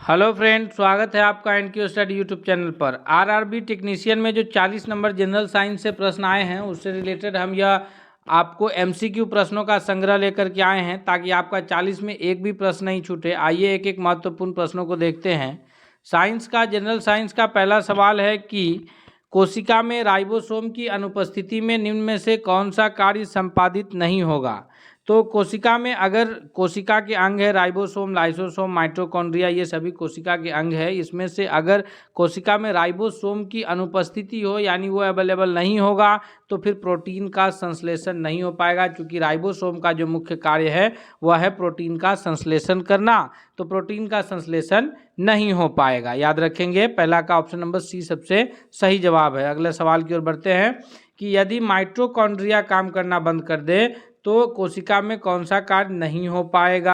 Hello friend, स्वागत है आपका एनक्यू स्टडी यूट्यूब चैनल पर। आरआरबी टेक्नीशियन में जो 40 नंबर जनरल साइंस से प्रश्न आए हैं उससे रिलेटेड हम यह आपको एमसीक्यू प्रश्नों का संग्रह लेकर के आए हैं ताकि आपका 40 में एक भी प्रश्न नहीं छूटे। आइए एक एक महत्वपूर्ण प्रश्नों को देखते हैं। साइंस का जनरल साइंस का पहला सवाल है कि कोशिका में राइबोसोम की अनुपस्थिति में निम्न में से कौन सा कार्य संपादित नहीं होगा। तो कोशिका में अगर कोशिका के अंग है राइबोसोम, लाइसोसोम, माइटोकॉन्ड्रिया, ये सभी कोशिका के अंग है। इसमें से अगर कोशिका में राइबोसोम की अनुपस्थिति हो यानी वो अवेलेबल नहीं होगा तो फिर प्रोटीन का संश्लेषण नहीं हो पाएगा, क्योंकि राइबोसोम का जो मुख्य कार्य है वह है प्रोटीन का संश्लेषण करना। तो प्रोटीन का संश्लेषण नहीं हो पाएगा, याद रखेंगे। पहला का ऑप्शन नंबर सी सबसे सही जवाब है। अगले सवाल की ओर बढ़ते हैं कि यदि माइटोकॉन्ड्रिया काम करना बंद कर दे तो कोशिका में कौन सा कार्य नहीं हो पाएगा।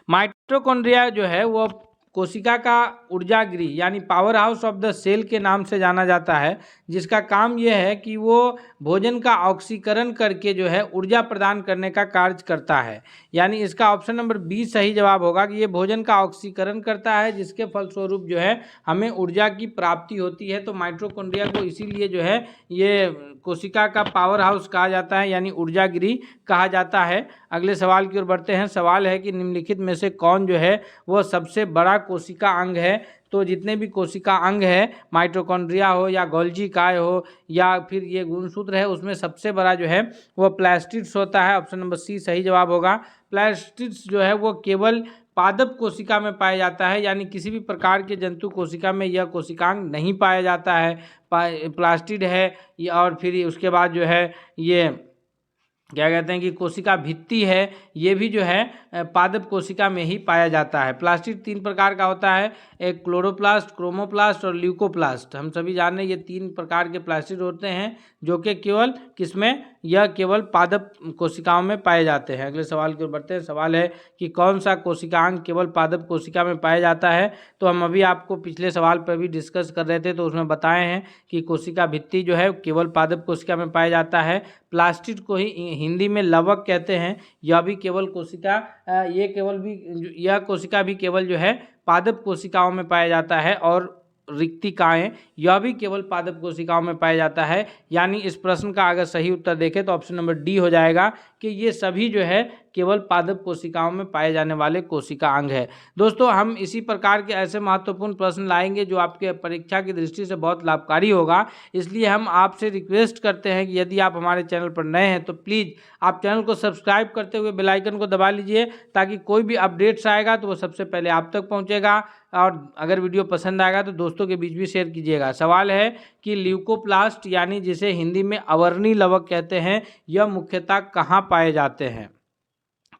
माइटोकॉन्ड्रिया जो है वो कोशिका का ऊर्जा गृह यानी powerhouse of the cell के नाम से जाना जाता है, जिसका काम यह है कि वो भोजन का ऑक्सीकरण करके जो है ऊर्जा प्रदान करने का कार्य करता है। यानी इसका ऑप्शन नंबर बी सही जवाब होगा कि ये भोजन का ऑक्सीकरण करता है, जिसके फलस्वरूप जो है हमें ऊर्जा की प्राप्ति होती है। तो माइटोकॉन्ड्रिया को इसीलिए जो है ये कोशिका का पावर हाउस कहा जाता है यानी ऊर्जा गृह कहा जाता है। अगले सवाल की ओर बढ़ते हैं। सवाल है कि निम्नलिखित में से कौन जो है वो सबसे बड़ा कोशिका अंग है। तो जितने भी कोशिका अंग है, माइटोकॉन्ड्रिया हो या गोल्जी काय हो या फिर ये गुणसूत्र है, उसमें सबसे बड़ा जो है वो प्लास्टिड्स होता है। ऑप्शन नंबर सी सही जवाब होगा। प्लास्टिड्स जो है वो केवल पादप कोशिका में पाया जाता है, यानी किसी भी प्रकार के जंतु कोशिका में यह कोशिकांग नहीं पाया जाता है। प्लास्टिड है और फिर उसके बाद जो है ये क्या कहते हैं कि कोशिका भित्ति है, ये भी जो है पादप कोशिका में ही पाया जाता है। प्लास्टिड 3 प्रकार का होता है, एक क्लोरोप्लास्ट, क्रोमोप्लास्ट और ल्यूकोप्लास्ट। हम सभी जान रहे हैं ये 3 प्रकार के प्लास्टिड होते हैं जो कि केवल किसमें, यह केवल पादप कोशिकाओं में पाए जाते हैं। अगले सवाल की ओर बढ़ते हैं। सवाल है कि कौन सा कोशिकांग केवल पादप कोशिका में पाया जाता है। तो हम अभी आपको पिछले सवाल पर भी डिस्कस कर रहे थे, तो उसमें बताए हैं कि कोशिका भित्ति जो है केवल पादप कोशिका में पाया जाता है। प्लास्टिड को ही हिंदी में लवक कहते हैं। यह भी केवल कोशिका यह कोशिका भी केवल जो है पादप कोशिकाओं में पाया जाता है। और रिक्तिकाएं, यह भी केवल पादप कोशिकाओं में पाया जाता है। यानी इस प्रश्न का अगर सही उत्तर देखें तो ऑप्शन नंबर डी हो जाएगा कि ये सभी जो है केवल पादप कोशिकाओं में पाए जाने वाले कोशिका अंग है। दोस्तों, हम इसी प्रकार के ऐसे महत्वपूर्ण प्रश्न लाएंगे जो आपके परीक्षा की दृष्टि से बहुत लाभकारी होगा। इसलिए हम आपसे रिक्वेस्ट करते हैं कि यदि आप हमारे चैनल पर नए हैं तो प्लीज़ आप चैनल को सब्सक्राइब करते हुए बेल आइकन को दबा लीजिए, ताकि कोई भी अपडेट्स आएगा तो वो सबसे पहले आप तक पहुंचेगा। और अगर वीडियो पसंद आएगा तो दोस्तों के बीच भी शेयर कीजिएगा। सवाल है कि ल्यूकोप्लास्ट यानी जिसे हिंदी में अवर्णी लवक कहते हैं, यह मुख्यतः कहाँ पाए जाते हैं।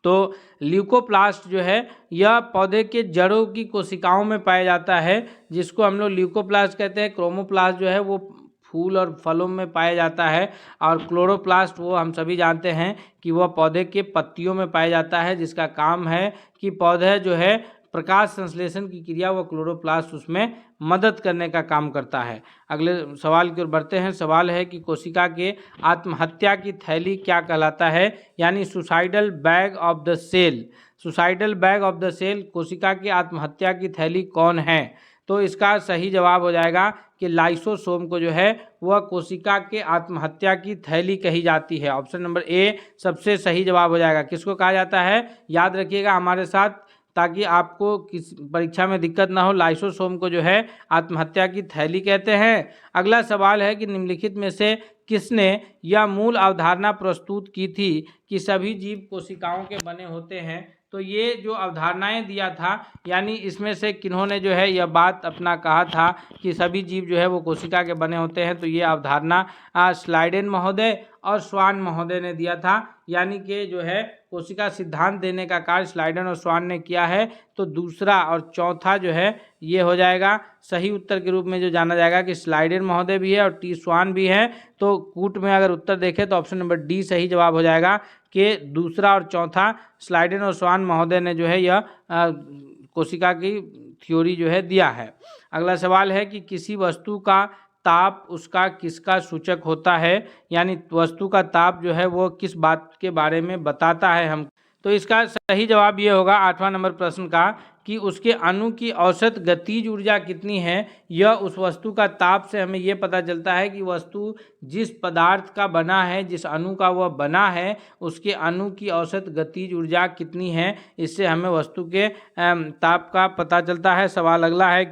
तो ल्यूकोप्लास्ट जो है यह पौधे के जड़ों की कोशिकाओं में पाया जाता है, जिसको हम लोग ल्यूकोप्लास्ट कहते हैं। क्रोमोप्लास्ट जो है वो फूल और फलों में पाया जाता है। और क्लोरोप्लास्ट वो हम सभी जानते हैं कि वह पौधे के पत्तियों में पाया जाता है, जिसका काम है कि पौधे जो है प्रकाश संश्लेषण की क्रिया वो क्लोरोप्लास्ट उसमें मदद करने का काम करता है। अगले सवाल की ओर बढ़ते हैं। सवाल है कि कोशिका के आत्महत्या की थैली क्या कहलाता है, यानी suicidal bag of the cell. Suicidal bag of the cell, कोशिका की आत्महत्या की थैली कौन है। तो इसका सही जवाब हो जाएगा कि लाइसोसोम को जो है वह कोशिका के आत्महत्या की थैली कही जाती है। ऑप्शन नंबर ए सबसे सही जवाब हो जाएगा। किसको कहा जाता है, याद रखिएगा हमारे साथ, ताकि आपको किस परीक्षा में दिक्कत ना हो। लाइसोसोम को जो है आत्महत्या की थैली कहते हैं। अगला सवाल है कि निम्नलिखित में से किसने यह मूल अवधारणा प्रस्तुत की थी कि सभी जीव कोशिकाओं के बने होते हैं। तो ये जो अवधारणाएं दिया था, यानी इसमें से किन्होंने जो है यह बात अपना कहा था कि सभी जीव जो है वो कोशिका के बने होते हैं। तो ये अवधारणा स्लाइडेन महोदय और स्वान महोदय ने दिया था। यानी कि जो है कोशिका सिद्धांत देने का कार्य स्लाइडेन और स्वान ने किया है। तो दूसरा और चौथा जो है ये हो जाएगा सही उत्तर के रूप में जो जाना जाएगा कि स्लाइडेन महोदय भी है और टी स्वान भी है। तो कूट में अगर उत्तर देखें तो ऑप्शन नंबर डी सही जवाब हो जाएगा कि दूसरा और चौथा स्लाइडेन और स्वान महोदय ने जो है यह कोशिका की थ्योरी जो है दिया है। अगला सवाल है कि किसी वस्तु का ताप उसका किसका सूचक होता है, यानी वस्तु का ताप जो है वो किस बात के बारे में बताता है हम। तो इसका सही जवाब ये होगा 8वां नंबर प्रश्न का कि उसके अणु की औसत गतिज ऊर्जा कितनी है। यह उस वस्तु का ताप से हमें ये पता चलता है कि वस्तु जिस पदार्थ का बना है, जिस अणु का वह बना है, उसके अणु की औसत गतिज ऊर्जा कितनी है, इससे हमें वस्तु के ताप का पता चलता है। सवाल अगला है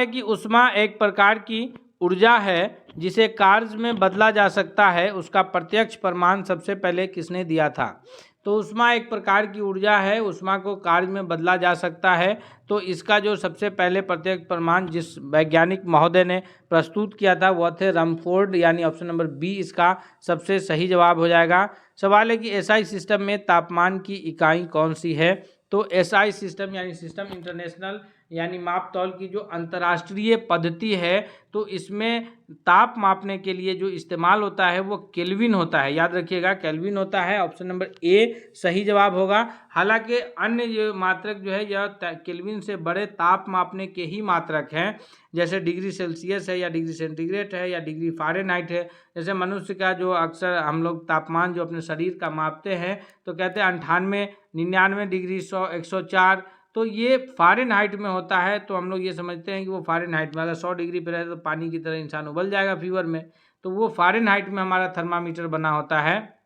कि ऊष्मा एक प्रकार की ऊर्जा है जिसे कार्य में बदला जा सकता है, उसका प्रत्यक्ष प्रमाण सबसे पहले किसने दिया था। तो ऊष्मा एक प्रकार की ऊर्जा है, ऊष्मा को कार्य में बदला जा सकता है। तो इसका जो सबसे पहले प्रत्यक्ष प्रमाण जिस वैज्ञानिक महोदय ने प्रस्तुत किया था वह थे रमफोर्ड, यानी ऑप्शन नंबर बी इसका सबसे सही जवाब हो जाएगा। सवाल है कि एसआई सिस्टम में तापमान की इकाई कौन सी है। तो एसआई सिस्टम यानी सिस्टम इंटरनेशनल यानी माप तौल की जो अंतर्राष्ट्रीय पद्धति है, तो इसमें ताप मापने के लिए जो इस्तेमाल होता है वो केल्विन होता है। याद रखिएगा केल्विन होता है। ऑप्शन नंबर ए सही जवाब होगा। हालांकि अन्य ये मात्रक जो है यह केल्विन से बड़े ताप मापने के ही मात्रक हैं, जैसे डिग्री सेल्सियस है या डिग्री सेंटीग्रेड है या डिग्री फ़ारेनहाइट है। जैसे मनुष्य का जो अक्सर हम लोग तापमान जो अपने शरीर का मापते हैं तो कहते हैं 98, 99 डिग्री, 100, 104, तो ये फ़ारेनहाइट में होता है। तो हम लोग ये समझते हैं कि वो फ़ारेनहाइट में, अगर 100 डिग्री पे रहे तो पानी की तरह इंसान उबल जाएगा फीवर में, तो वो फ़ारेनहाइट में हमारा थर्मामीटर बना होता है।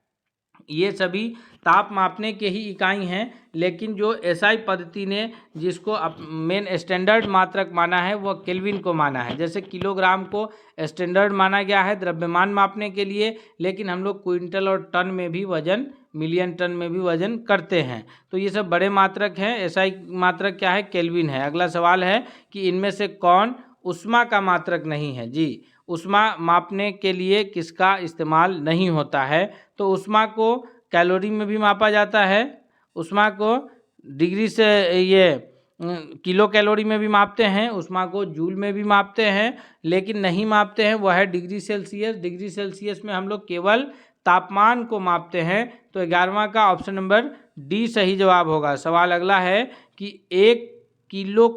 ये सभी ताप मापने के ही इकाई हैं, लेकिन जो एसआई पद्धति ने जिसको मेन स्टैंडर्ड मात्रक माना है वह केल्विन को माना है। जैसे किलोग्राम को स्टैंडर्ड माना गया है द्रव्यमान मापने के लिए, लेकिन हम लोग क्विंटल और टन में भी वजन, मिलियन टन में भी वजन करते हैं। तो ये सब बड़े मात्रक हैं। एसआई मात्रक क्या है, केल्विन है। अगला सवाल है कि इनमें से कौन ऊष्मा का मात्रक नहीं है। जी, ऊष्मा मापने के लिए किसका इस्तेमाल नहीं होता है। तो ऊष्मा को कैलोरी में भी मापा जाता है, ऊष्मा को डिग्री से ये किलो कैलोरी में भी मापते हैं, ऊष्मा को जूल में भी मापते हैं, लेकिन नहीं मापते हैं वह है डिग्री सेल्सियस। डिग्री सेल्सियस में हम लोग केवल तापमान को मापते हैं। तो 11वां का ऑप्शन नंबर डी सही जवाब होगा। सवाल अगला है कि 1 किलो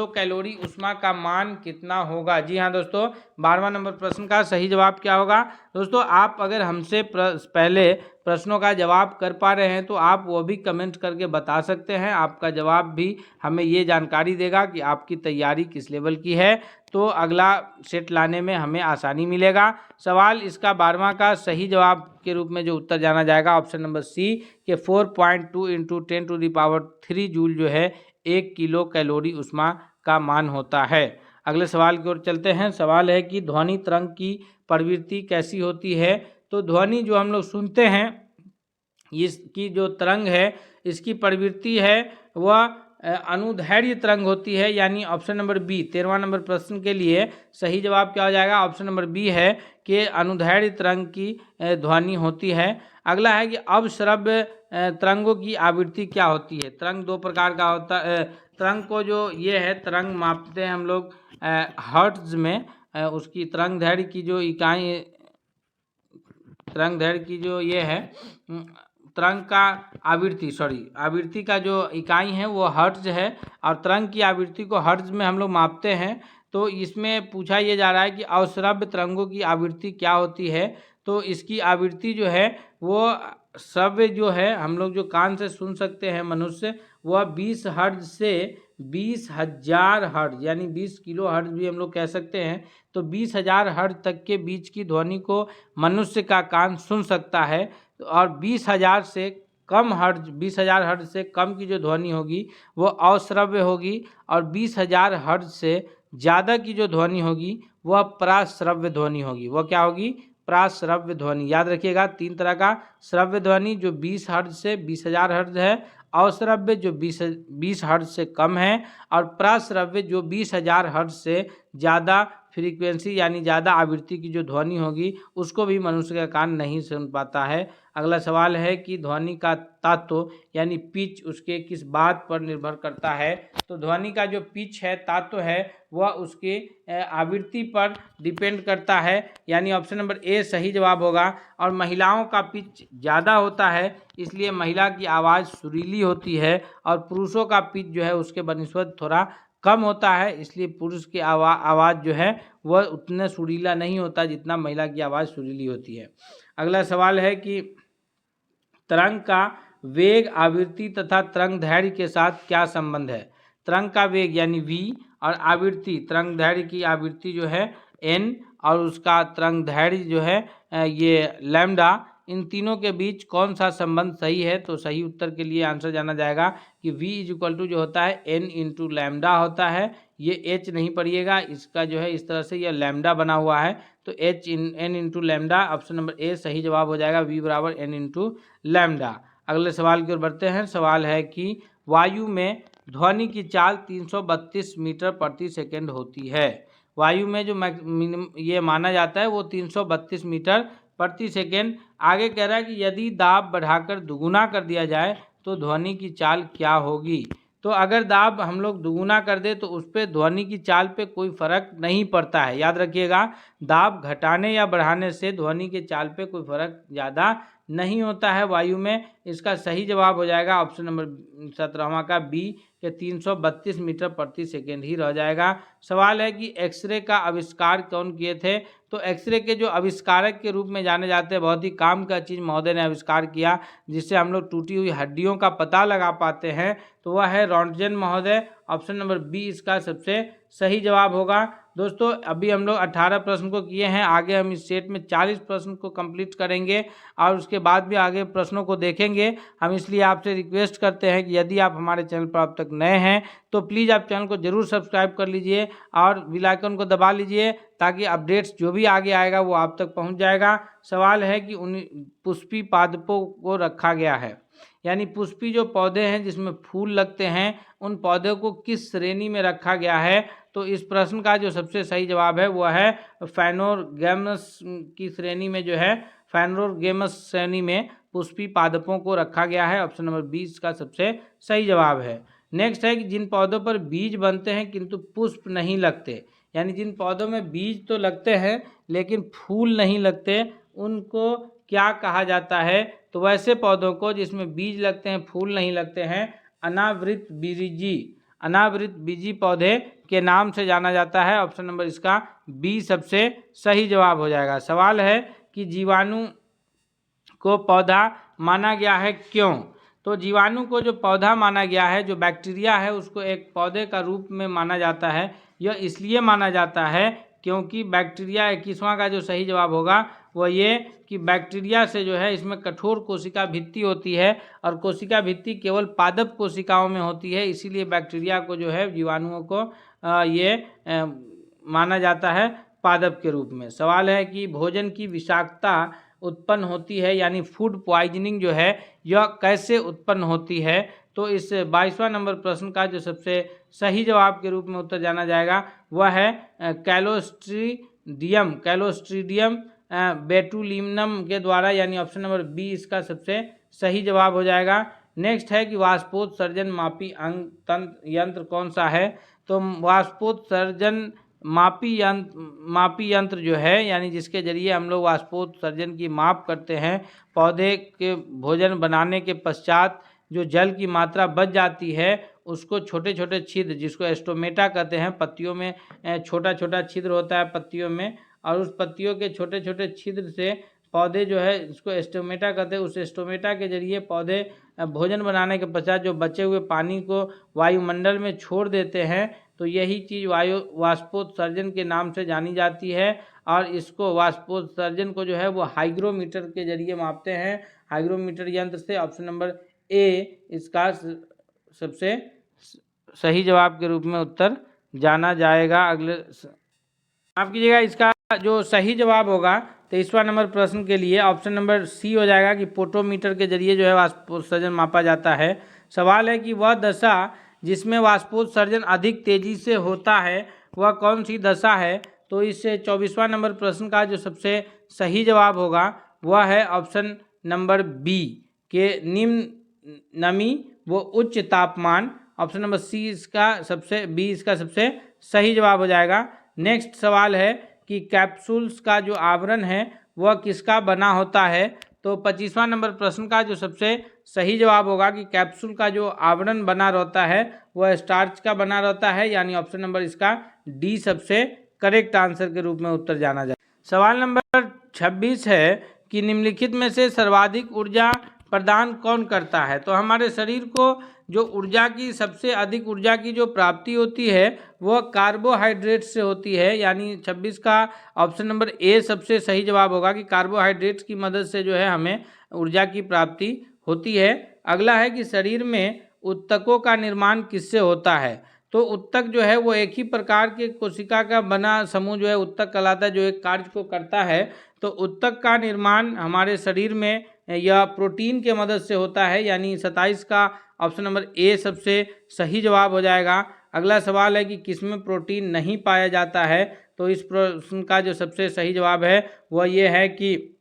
कैलोरी ऊष्मा का मान कितना होगा। जी हाँ दोस्तों, 12वां नंबर प्रश्न का सही जवाब क्या होगा। दोस्तों आप अगर हमसे पहले प्रश्नों का जवाब कर पा रहे हैं तो आप वो भी कमेंट करके बता सकते हैं। आपका जवाब भी हमें ये जानकारी देगा कि आपकी तैयारी किस लेवल की है, तो अगला सेट लाने में हमें आसानी मिलेगा। सवाल इसका 12वां का सही जवाब के रूप में जो उत्तर जाना जाएगा ऑप्शन नंबर सी के 4.2 × 10⁻³ जूल जो है 1 किलो कैलोरी ऊष्मा का मान होता है। अगले सवाल की ओर चलते हैं। सवाल है कि ध्वनि तरंग की प्रवृत्ति कैसी होती है। तो ध्वनि जो हम लोग सुनते हैं, इसकी जो तरंग है इसकी प्रवृत्ति है वह अनुदैर्ध्य तरंग होती है, यानी ऑप्शन नंबर बी। 13वां नंबर प्रश्न के लिए सही जवाब क्या हो जाएगा, ऑप्शन नंबर बी है कि अनुदैर्ध्य तरंग की ध्वनि होती है। अगला है कि अवश्रव्य तरंगों की आवृत्ति क्या होती है। तरंग दो प्रकार का होता है। तरंग को जो ये है तरंग मापते हैं हम लोग हर्ट्ज में, उसकी तरंग दैर्ध्य की जो इकाई, तरंग दैर्ध्य की जो ये है तरंग का आवृत्ति का जो इकाई है वो हर्ट्ज है, और तरंग की आवृत्ति को हर्ट्ज में हम लोग मापते हैं। तो इसमें पूछा ये जा रहा है कि अवश्रव्य तरंगों की आवृत्ति क्या होती है। तो इसकी आवृत्ति जो है वो श्रव्य जो है हम लोग जो कान से सुन सकते हैं मनुष्य, वह 20 हर्ट्ज से 20,000 हर्ट्ज यानी 20 किलो हर्ट्ज भी हम लोग कह सकते हैं। तो 20,000 हर्ट्ज तक के बीच की ध्वनि को मनुष्य का कान सुन सकता है, और 20,000 से कम हर्ट्ज, 20,000 हर्ट्ज से कम की जो ध्वनि होगी वो अश्रव्य होगी, और 20,000 हर्ट्ज से ज़्यादा की जो ध्वनि होगी वह प्राश्रव्य ध्वनि होगी। वह क्या होगी, प्राश्रव्य ध्वनि। याद रखिएगा 3 तरह का श्रव्य ध्वनि जो 20 हर्ट्ज से 20,000 हर्ट्ज है, अश्रव्य जो 20 हर्ट्ज से कम है, और प्राश्रव्य जो 20,000 हर्ट्ज से ज़्यादा फ्रीक्वेंसी यानी ज़्यादा आवृत्ति की जो ध्वनि होगी उसको भी मनुष्य का कान नहीं सुन पाता है। अगला सवाल है कि ध्वनि का तत्व यानी पिच उसके किस बात पर निर्भर करता है। तो ध्वनि का जो पिच है, तत्व है, वह उसके आवृत्ति पर डिपेंड करता है, यानी ऑप्शन नंबर ए सही जवाब होगा। और महिलाओं का पिच ज़्यादा होता है, इसलिए महिला की आवाज़ सुरीली होती है, और पुरुषों का पिच जो है उसके बनिस्बत थोड़ा कम होता है, इसलिए पुरुष की आवाज़ जो है वह उतने सुरीला नहीं होता जितना महिला की आवाज़ सुरीली होती है। अगला सवाल है कि तरंग का वेग, आवृत्ति तथा तरंग दैर्घ्य के साथ क्या संबंध है। तरंग का वेग यानी v और आवृत्ति, तरंग दैर्घ्य की आवृत्ति जो है n और उसका तरंग दैर्घ्य जो है ये लैम्डा, इन तीनों के बीच कौन सा संबंध सही है। तो सही उत्तर के लिए आंसर जाना जाएगा कि v इक्वल टू जो होता है n इंटू लैम्डा होता है। ये h नहीं पढ़िएगा, इसका जो है इस तरह से यह लैम्डा बना हुआ है, तो n into lambda, option number A सही जवाब हो जाएगा, v बराबर n इंटू लैम्डा। अगले सवाल की ओर बढ़ते हैं। सवाल है कि वायु में ध्वनि की चाल 332 मीटर प्रति सेकंड होती है। वायु में जो ये माना जाता है वो 332 मीटर प्रति सेकंड। आगे कह रहा है कि यदि दाब बढ़ाकर दुगुना कर दिया जाए तो ध्वनि की चाल क्या होगी। तो अगर दाब हम लोग दुगुना कर दे तो उस पर ध्वनि की चाल पे कोई फर्क नहीं पड़ता है। याद रखिएगा, दाब घटाने या बढ़ाने से ध्वनि के चाल पे कोई फर्क ज़्यादा नहीं होता है वायु में। इसका सही जवाब हो जाएगा ऑप्शन नंबर 17वां का बी के 332 मीटर प्रति सेकेंड ही रह जाएगा। सवाल है कि एक्सरे का आविष्कार कौन किए थे। तो एक्सरे के जो आविष्कारक के रूप में जाने जाते हैं, बहुत ही काम का चीज़ महोदय ने आविष्कार किया जिससे हम लोग टूटी हुई हड्डियों का पता लगा पाते हैं, तो वह है रॉन्टगेन महोदय। ऑप्शन नंबर बी इसका सबसे सही जवाब होगा। दोस्तों अभी हम लोग 18 प्रश्न को किए हैं, आगे हम इस सेट में 40 प्रश्न को कंप्लीट करेंगे और उसके बाद भी आगे प्रश्नों को देखेंगे हम। इसलिए आपसे रिक्वेस्ट करते हैं कि यदि आप हमारे चैनल पर अब तक नए हैं तो प्लीज़ आप चैनल को जरूर सब्सक्राइब कर लीजिए और बेल आइकन को दबा लीजिए ताकि अपडेट्स जो भी आगे आएगा वो आप तक पहुंच जाएगा। सवाल है कि उन पुष्पी पादपों को रखा गया है, यानी पुष्पी जो पौधे हैं जिसमें फूल लगते हैं उन पौधों को किस श्रेणी में रखा गया है। तो इस प्रश्न का जो सबसे सही जवाब है वह है फैनोरगेमस की श्रेणी में, जो है फैनोरगेमस श्रेणी में पुष्पी पादपों को रखा गया है। ऑप्शन नंबर 20 का सबसे सही जवाब है। नेक्स्ट है कि जिन पौधों पर बीज बनते हैं किंतु पुष्प नहीं लगते, यानी जिन पौधों में बीज तो लगते हैं लेकिन फूल नहीं लगते, उनको क्या कहा जाता है। तो वैसे पौधों को जिसमें बीज लगते हैं फूल नहीं लगते हैं अनावृत बीजी, अनावृत बीजी पौधे के नाम से जाना जाता है। ऑप्शन नंबर इसका बी सबसे सही जवाब हो जाएगा। सवाल है कि जीवाणु को पौधा माना गया है क्यों। तो जीवाणु को जो पौधा माना गया है, जो बैक्टीरिया है उसको एक पौधे का रूप में माना जाता है। यह इसलिए माना जाता है क्योंकि बैक्टीरिया 21वां का जो सही जवाब होगा वह ये कि बैक्टीरिया से जो है इसमें कठोर कोशिका भित्ति होती है और कोशिका भित्ति केवल पादप कोशिकाओं में होती है, इसीलिए बैक्टीरिया को जो है जीवाणुओं को माना जाता है पादप के रूप में। सवाल है कि भोजन की विषाक्तता उत्पन्न होती है, यानी फूड पॉइजनिंग जो है यह कैसे उत्पन्न होती है। तो इस 22वां नंबर प्रश्न का जो सबसे सही जवाब के रूप में उत्तर जाना जाएगा वह है कैलोस्ट्रीडियम बेटुलिनम के द्वारा, यानी ऑप्शन नंबर बी इसका सबसे सही जवाब हो जाएगा। नेक्स्ट है कि वाष्पोत्सर्जन मापी यंत्र कौन सा है। तो वाष्पोत्सर्जन मापी यंत्र जो है, यानी जिसके जरिए हम लोग वाष्पोत्सर्जन की माप करते हैं, पौधे के भोजन बनाने के पश्चात जो जल की मात्रा बच जाती है उसको छोटे छोटे छिद्र, जिसको एस्टोमेटा कहते हैं, पत्तियों में छोटा छोटा छिद्र होता है पत्तियों में, और उस पत्तियों के छोटे छोटे छिद्र से पौधे जो है इसको एस्टोमेटा कहते हैं, उस एस्टोमेटा के जरिए पौधे भोजन बनाने के पश्चात जो बचे हुए पानी को वायुमंडल में छोड़ देते हैं। तो यही चीज़ वाष्पोत्सर्जन के नाम से जानी जाती है और इसको वाष्पोत्सर्जन को जो है वो हाइग्रोमीटर के जरिए मापते हैं, हाइग्रोमीटर यंत्र से। ऑप्शन नंबर ए इसका सबसे सही जवाब के रूप में उत्तर जाना जाएगा। अगले आप कीजिएगा, इसका जो सही जवाब होगा 23वां नंबर प्रश्न के लिए ऑप्शन नंबर सी हो जाएगा कि पोटोमीटर के जरिए जो है वाष्पोत्सर्जन मापा जाता है। सवाल है कि वह दशा जिसमें वाष्पोत्सर्जन अधिक तेजी से होता है वह कौन सी दशा है। तो इससे 24वां नंबर प्रश्न का जो सबसे सही जवाब होगा वह है ऑप्शन नंबर बी के निम्न नमी व उच्च तापमान। ऑप्शन नंबर सी इसका सबसे सही जवाब हो जाएगा। नेक्स्ट सवाल है कि कैप्सूल्स का जो आवरण है वह किसका बना होता है। तो 25वां नंबर प्रश्न का जो सबसे सही जवाब होगा कि कैप्सूल का जो आवरण बना रहता है वह स्टार्च का बना रहता है, यानी ऑप्शन नंबर इसका डी सबसे करेक्ट आंसर के रूप में उत्तर जाना जाए। सवाल नंबर 26 है कि निम्नलिखित में से सर्वाधिक ऊर्जा प्रदान कौन करता है? तो हमारे शरीर को जो ऊर्जा की सबसे अधिक ऊर्जा की जो प्राप्ति होती है वह कार्बोहाइड्रेट से होती है, यानी 26 का ऑप्शन नंबर ए सबसे सही जवाब होगा कि कार्बोहाइड्रेट्स की मदद से जो है हमें ऊर्जा की प्राप्ति होती है। अगला है कि शरीर में उत्तकों का निर्माण किससे होता है? तो उत्तक जो है वो एक ही प्रकार के कोशिका का बना समूह जो है उत्तक कहलाता है, जो एक कार्य को करता है। तो उत्तक का निर्माण हमारे शरीर में या प्रोटीन के मदद से होता है, यानी 27 का ऑप्शन नंबर ए सबसे सही जवाब हो जाएगा। अगला सवाल है कि किसमें प्रोटीन नहीं पाया जाता है? तो इस प्रश्न का जो सबसे सही जवाब है वह ये है कि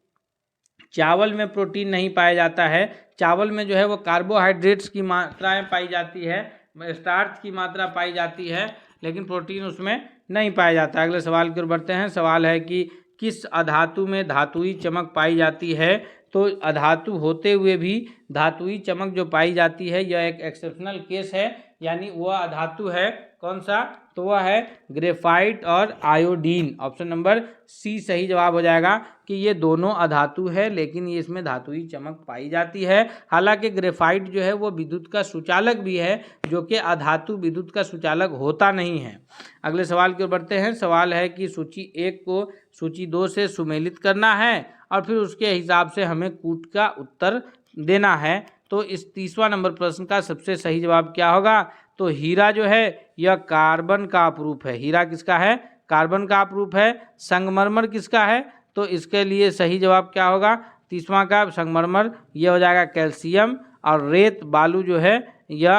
चावल में प्रोटीन नहीं पाया जाता है। चावल में जो है वो कार्बोहाइड्रेट्स की मात्राएं पाई जाती है, स्टार्च की मात्रा पाई जाती है, लेकिन प्रोटीन उसमें नहीं पाया जाता। अगले सवाल की ओर बढ़ते हैं। सवाल है कि किस अधातु में धातुई चमक पाई जाती है? तो अधातु होते हुए भी धातुई चमक जो पाई जाती है यह एक एक्सेप्शनल केस है, यानी वह अधातु है कौन सा? तो वह है ग्रेफाइट और आयोडीन। ऑप्शन नंबर सी सही जवाब हो जाएगा कि ये दोनों अधातु है, लेकिन ये इसमें धातुई चमक पाई जाती है। हालांकि ग्रेफाइट जो है वो विद्युत का सुचालक भी है, जो कि अधातु विद्युत का सुचालक होता नहीं है। अगले सवाल की ओर बढ़ते हैं। सवाल है कि सूची 1 को सूची 2 से सुमेलित करना है और फिर उसके हिसाब से हमें कूट का उत्तर देना है। तो इस 30वां नंबर प्रश्न का सबसे सही जवाब क्या होगा? तो हीरा जो है यह कार्बन का अपरूप है। हीरा किसका है? कार्बन का अपरूप है। संगमरमर किसका है? तो इसके लिए सही जवाब क्या होगा? 30वां का संगमरमर यह हो जाएगा कैल्शियम। और रेत बालू जो है ये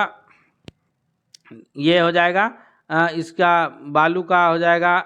हो जाएगा इसका बालू का हो जाएगा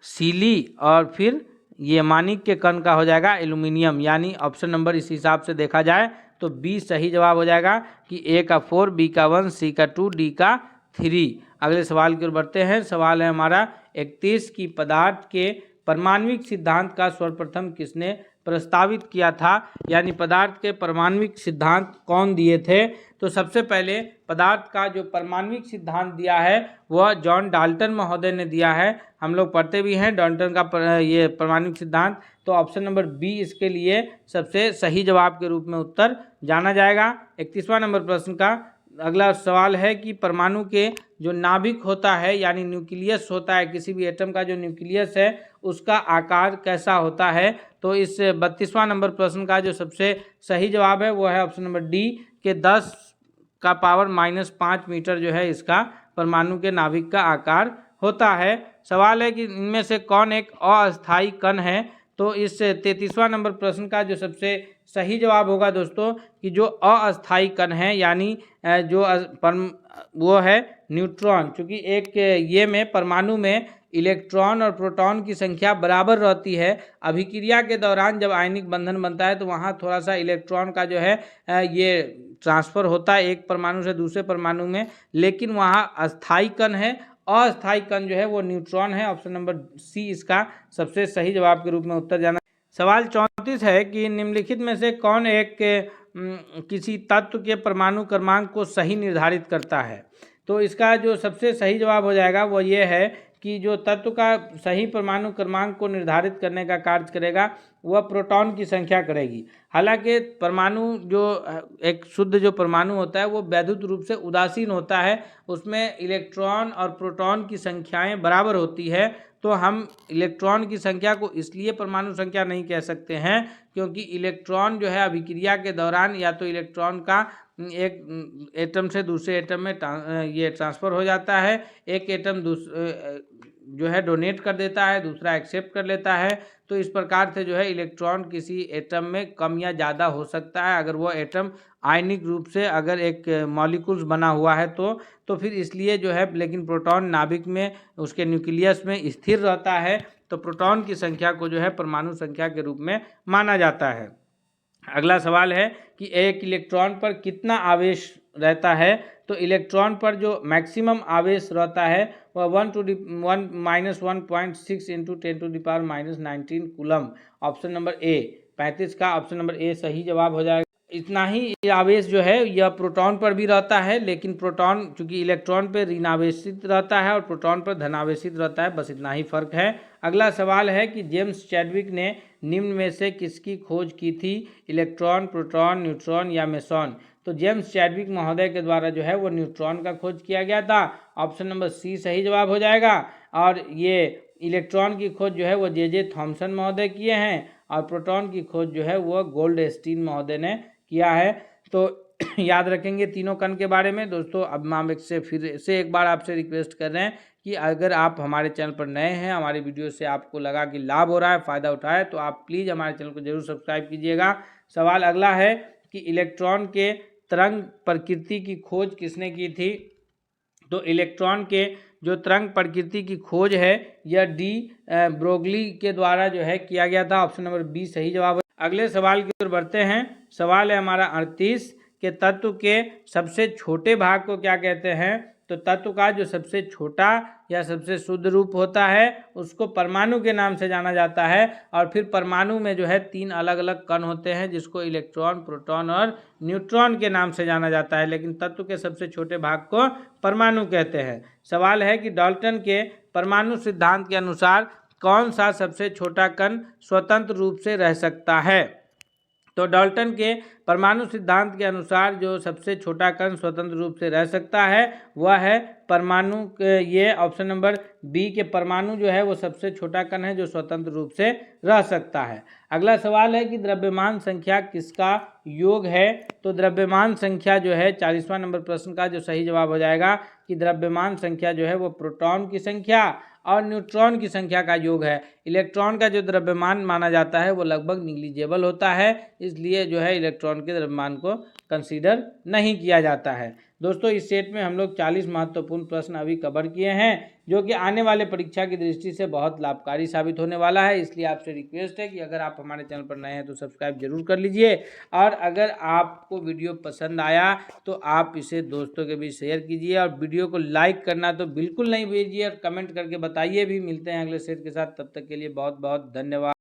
सीली, और फिर ये मानिक के कण का हो जाएगा एल्यूमिनियम। यानी ऑप्शन नंबर इस हिसाब से देखा जाए तो बी सही जवाब हो जाएगा कि ए का 4, बी का 1, सी का 2, डी का 3। अगले सवाल की ओर बढ़ते हैं। सवाल है हमारा 31 की पदार्थ के परमाणविक सिद्धांत का सर्वप्रथम किसने प्रस्तावित किया था? यानी पदार्थ के परमाणविक सिद्धांत कौन दिए थे? तो सबसे पहले पदार्थ का जो परमाणविक सिद्धांत दिया है वह जॉन डाल्टन महोदय ने दिया है। हम लोग पढ़ते भी हैं डाल्टन का ये परमाणविक सिद्धांत। तो ऑप्शन नंबर बी इसके लिए सबसे सही जवाब के रूप में उत्तर जाना जाएगा। 31वां नंबर प्रश्न का अगला सवाल है कि परमाणु के जो नाभिक होता है, यानी न्यूक्लियस होता है, किसी भी एटम का जो न्यूक्लियस है उसका आकार कैसा होता है? तो इस 32वां नंबर प्रश्न का जो सबसे सही जवाब है वो है ऑप्शन नंबर डी के 10 का पावर -5 मीटर जो है इसका परमाणु के नाभिक का आकार होता है। सवाल है कि इनमें से कौन एक अस्थायी कण है? तो इस 33वां नंबर प्रश्न का जो सबसे सही जवाब होगा दोस्तों कि जो अस्थायी कण है, यानी जो वो है न्यूट्रॉन। चूँकि एक ये में परमाणु में इलेक्ट्रॉन और प्रोटॉन की संख्या बराबर रहती है। अभिक्रिया के दौरान जब आयनिक बंधन बनता है तो वहाँ थोड़ा सा इलेक्ट्रॉन का जो है ये ट्रांसफ़र होता है एक परमाणु से दूसरे परमाणु में, लेकिन वहाँ अस्थायी कण है। अस्थायी कण जो है वो न्यूट्रॉन है। ऑप्शन नंबर सी इसका सबसे सही जवाब के रूप में उत्तर जाना। सवाल 34 है कि निम्नलिखित में से कौन एक किसी तत्व के परमाणु क्रमांक को सही निर्धारित करता है? तो इसका जो सबसे सही जवाब हो जाएगा वो ये है कि जो तत्व का सही परमाणु क्रमांक को निर्धारित करने का कार्य करेगा वह प्रोटॉन की संख्या करेगी। हालांकि परमाणु जो एक शुद्ध जो परमाणु होता है वो वैद्युत रूप से उदासीन होता है, उसमें इलेक्ट्रॉन और प्रोटॉन की संख्याएं बराबर होती है। तो हम इलेक्ट्रॉन की संख्या को इसलिए परमाणु संख्या नहीं कह सकते हैं क्योंकि इलेक्ट्रॉन जो है अभिक्रिया के दौरान या तो इलेक्ट्रॉन का एक एटम से दूसरे एटम में ये ट्रांसफ़र हो जाता है। एक एटम जो है डोनेट कर देता है, दूसरा एक्सेप्ट कर लेता है। तो इस प्रकार से जो है इलेक्ट्रॉन किसी एटम में कम या ज़्यादा हो सकता है अगर वो एटम आयनिक रूप से अगर एक मॉलिक्यूल्स बना हुआ है तो फिर इसलिए जो है, लेकिन प्रोटॉन नाभिक में उसके न्यूक्लियस में स्थिर रहता है, तो प्रोटॉन की संख्या को जो है परमाणु संख्या के रूप में माना जाता है। अगला सवाल है कि एक इलेक्ट्रॉन पर कितना आवेश रहता है? तो इलेक्ट्रॉन पर जो मैक्सिमम आवेश रहता है वह 1 - 1.6 × 10⁻⁻19 कूलम। ऑप्शन नंबर ए 35 का ऑप्शन नंबर ए सही जवाब हो जाएगा। इतना ही आवेश जो है यह प्रोटॉन पर भी रहता है, लेकिन प्रोटॉन चूंकि इलेक्ट्रॉन पर ऋणावेशित रहता है और प्रोटॉन पर धनावेशित रहता है, बस इतना ही फर्क है। अगला सवाल है कि जेम्स चैडविक ने निम्न में से किसकी खोज की थी? इलेक्ट्रॉन, प्रोटॉन, न्यूट्रॉन या मेसॉन? तो जेम्स चैडविक महोदय के द्वारा जो है वो न्यूट्रॉन का खोज किया गया था। ऑप्शन नंबर सी सही जवाब हो जाएगा। और ये इलेक्ट्रॉन की खोज जो है वो जे थॉमसन महोदय किए हैं, और प्रोटॉन की खोज जो है वो गोल्डस्टीन महोदय ने किया है। तो याद रखेंगे तीनों कण के बारे में। दोस्तों अब हम फिर से एक बार आपसे रिक्वेस्ट कर रहे हैं कि अगर आप हमारे चैनल पर नए हैं, हमारे वीडियो से आपको लगा कि लाभ हो रहा है, फ़ायदा उठाए, तो आप प्लीज़ हमारे चैनल को जरूर सब्सक्राइब कीजिएगा। सवाल अगला है कि इलेक्ट्रॉन के तरंग प्रकृति की खोज किसने की थी? तो इलेक्ट्रॉन के जो तरंग प्रकृति की खोज है यह डी ब्रोगली के द्वारा जो है किया गया था। ऑप्शन नंबर बी सही जवाब है। अगले सवाल की ओर बढ़ते हैं। सवाल है हमारा 38 के तत्व के सबसे छोटे भाग को क्या कहते हैं? तो तत्व का जो सबसे छोटा या सबसे शुद्ध रूप होता है उसको परमाणु के नाम से जाना जाता है। और फिर परमाणु में जो है 3 अलग अलग कण होते हैं जिसको इलेक्ट्रॉन, प्रोटॉन और न्यूट्रॉन के नाम से जाना जाता है, लेकिन तत्व के सबसे छोटे भाग को परमाणु कहते हैं। सवाल है कि डाल्टन के परमाणु सिद्धांत के अनुसार कौन सा सबसे छोटा कण स्वतंत्र रूप से रह सकता है? तो डाल्टन के परमाणु सिद्धांत के अनुसार जो सबसे छोटा कण स्वतंत्र रूप से रह सकता है वह है परमाणु। ये ऑप्शन नंबर बी के परमाणु जो है वो सबसे छोटा कण है जो स्वतंत्र रूप से रह सकता है। अगला सवाल है कि द्रव्यमान संख्या किसका योग है? तो द्रव्यमान संख्या जो है 40वां नंबर प्रश्न का जो सही जवाब हो जाएगा कि द्रव्यमान संख्या जो है वो प्रोटॉन की संख्या और न्यूट्रॉन की संख्या का योग है। इलेक्ट्रॉन का जो द्रव्यमान माना जाता है वो लगभग निग्लिजिबल होता है, इसलिए जो है इलेक्ट्रॉन के द्रव्यमान को कंसीडर नहीं किया जाता है। दोस्तों इस सेट में हम लोग 40 महत्वपूर्ण प्रश्न अभी कवर किए हैं जो कि आने वाले परीक्षा की दृष्टि से बहुत लाभकारी साबित होने वाला है। इसलिए आपसे रिक्वेस्ट है कि अगर आप हमारे चैनल पर नए हैं तो सब्सक्राइब जरूर कर लीजिए, और अगर आपको वीडियो पसंद आया तो आप इसे दोस्तों के बीच शेयर कीजिए, और वीडियो को लाइक करना तो बिल्कुल नहीं भूलिए, और कमेंट करके बताइए भी। मिलते हैं अगले सेट के साथ, तब तक के लिए बहुत बहुत धन्यवाद।